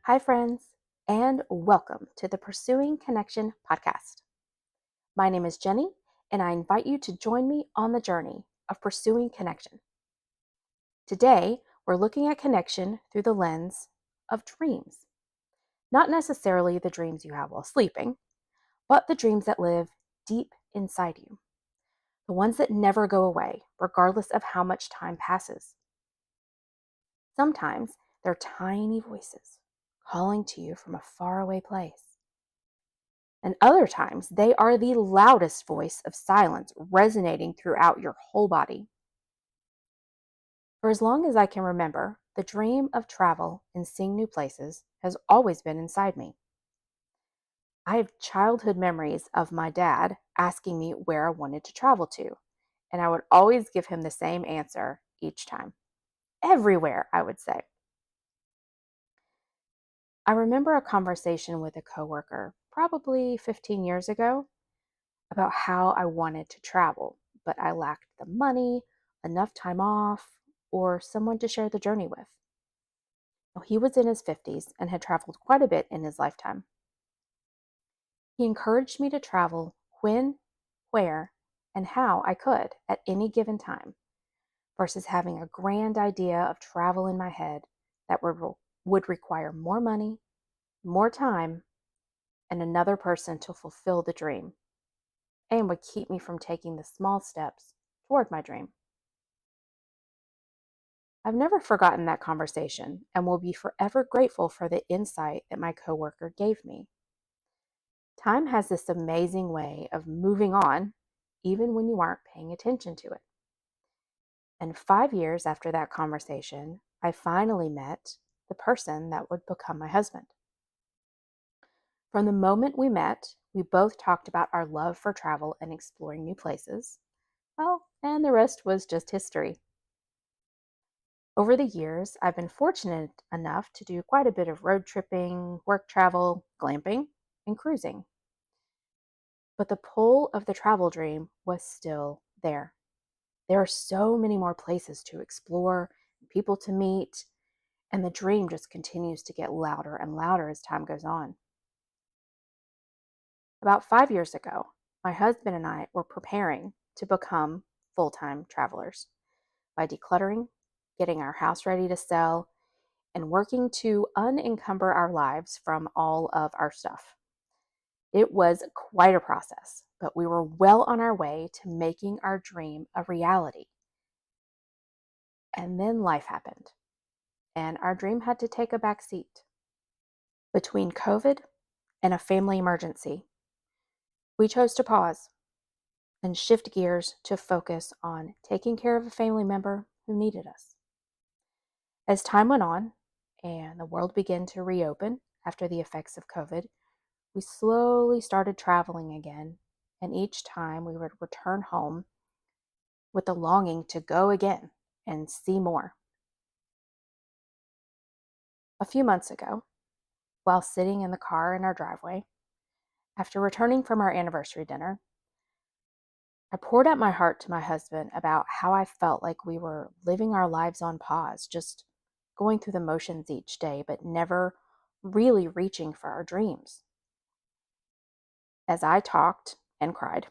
Hi, friends, and welcome to the Pursuing Connection podcast. My name is Jenny, and I invite you to join me on the journey of pursuing connection. Today, we're looking at connection through the lens of dreams. Not necessarily the dreams you have while sleeping, but the dreams that live deep inside you, the ones that never go away, regardless of how much time passes. Sometimes they're tiny voices calling to you from a faraway place. And other times, they are the loudest voice of silence resonating throughout your whole body. For as long as I can remember, the dream of travel and seeing new places has always been inside me. I have childhood memories of my dad asking me where I wanted to travel to, and I would always give him the same answer each time. Everywhere, I would say. I remember a conversation with a coworker, probably 15 years ago, about how I wanted to travel, but I lacked the money, enough time off, or someone to share the journey with. He was in his 50s and had traveled quite a bit in his lifetime. He encouraged me to travel when, where, and how I could at any given time, versus having a grand idea of travel in my head that would require more money, more time, and another person to fulfill the dream, and would keep me from taking the small steps toward my dream. I've never forgotten that conversation and will be forever grateful for the insight that my coworker gave me. Time has this amazing way of moving on, even when you aren't paying attention to it. And 5 years after that conversation, I finally met the person that would become my husband. From the moment we met, we both talked about our love for travel and exploring new places. Well, and the rest was just history. Over the years, I've been fortunate enough to do quite a bit of road tripping, work travel, glamping, and cruising. But the pull of the travel dream was still there. There are so many more places to explore, people to meet, and the dream just continues to get louder and louder as time goes on. About 5 years ago, my husband and I were preparing to become full-time travelers by decluttering, getting our house ready to sell, and working to unencumber our lives from all of our stuff. It was quite a process, but we were well on our way to making our dream a reality. And then life happened, and our dream had to take a back seat. Between COVID and a family emergency, we chose to pause and shift gears to focus on taking care of a family member who needed us. As time went on and the world began to reopen after the effects of COVID, we slowly started traveling again, and each time we would return home with the longing to go again and see more. A few months ago, while sitting in the car in our driveway, after returning from our anniversary dinner, I poured out my heart to my husband about how I felt like we were living our lives on pause, just going through the motions each day, but never really reaching for our dreams. As I talked and cried,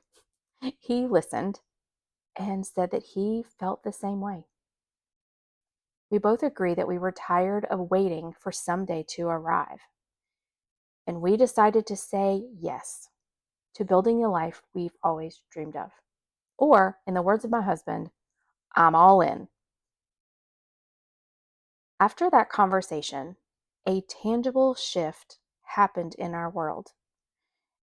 he listened and said that he felt the same way. We both agreed that we were tired of waiting for someday to arrive, and we decided to say yes to building the life we've always dreamed of. Or, in the words of my husband, I'm all in. After that conversation, a tangible shift happened in our world,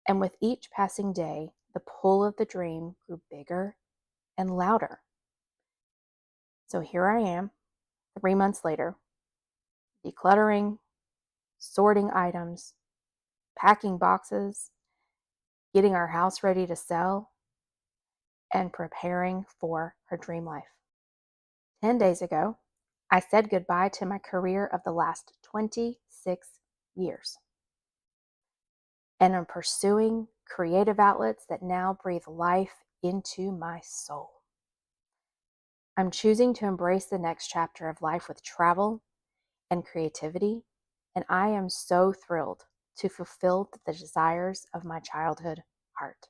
and with each passing day, the pull of the dream grew bigger and louder. So here I am, 3 months later, decluttering, sorting items, packing boxes, getting our house ready to sell, and preparing for her dream life. 10 days ago, I said goodbye to my career of the last 26 years. And I'm pursuing creative outlets that now breathe life into my soul. I'm choosing to embrace the next chapter of life with travel and creativity and I am so thrilled to fulfill the desires of my childhood heart.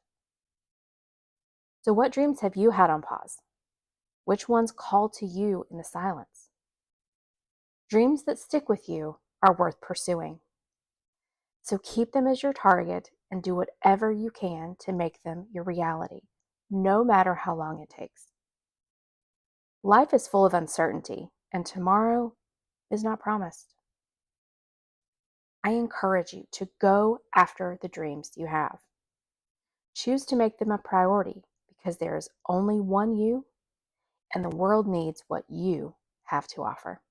So, what dreams have you had on pause? Which ones call to you in the silence? Dreams that stick with you are worth pursuing. So keep them as your target and do whatever you can to make them your reality, no matter how long it takes. Life is full of uncertainty, and tomorrow is not promised. I encourage you to go after the dreams you have. Choose to make them a priority because there is only one you, and the world needs what you have to offer.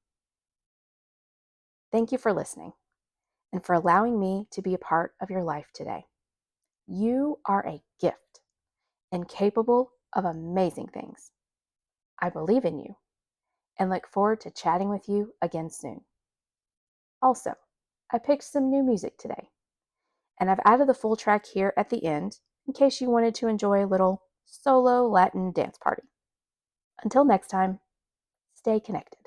Thank you for listening and for allowing me to be a part of your life today. You are a gift and capable of amazing things. I believe in you and look forward to chatting with you again soon. Also, I picked some new music today, and I've added the full track here at the end in case you wanted to enjoy a little solo Latin dance party. Until next time, stay connected.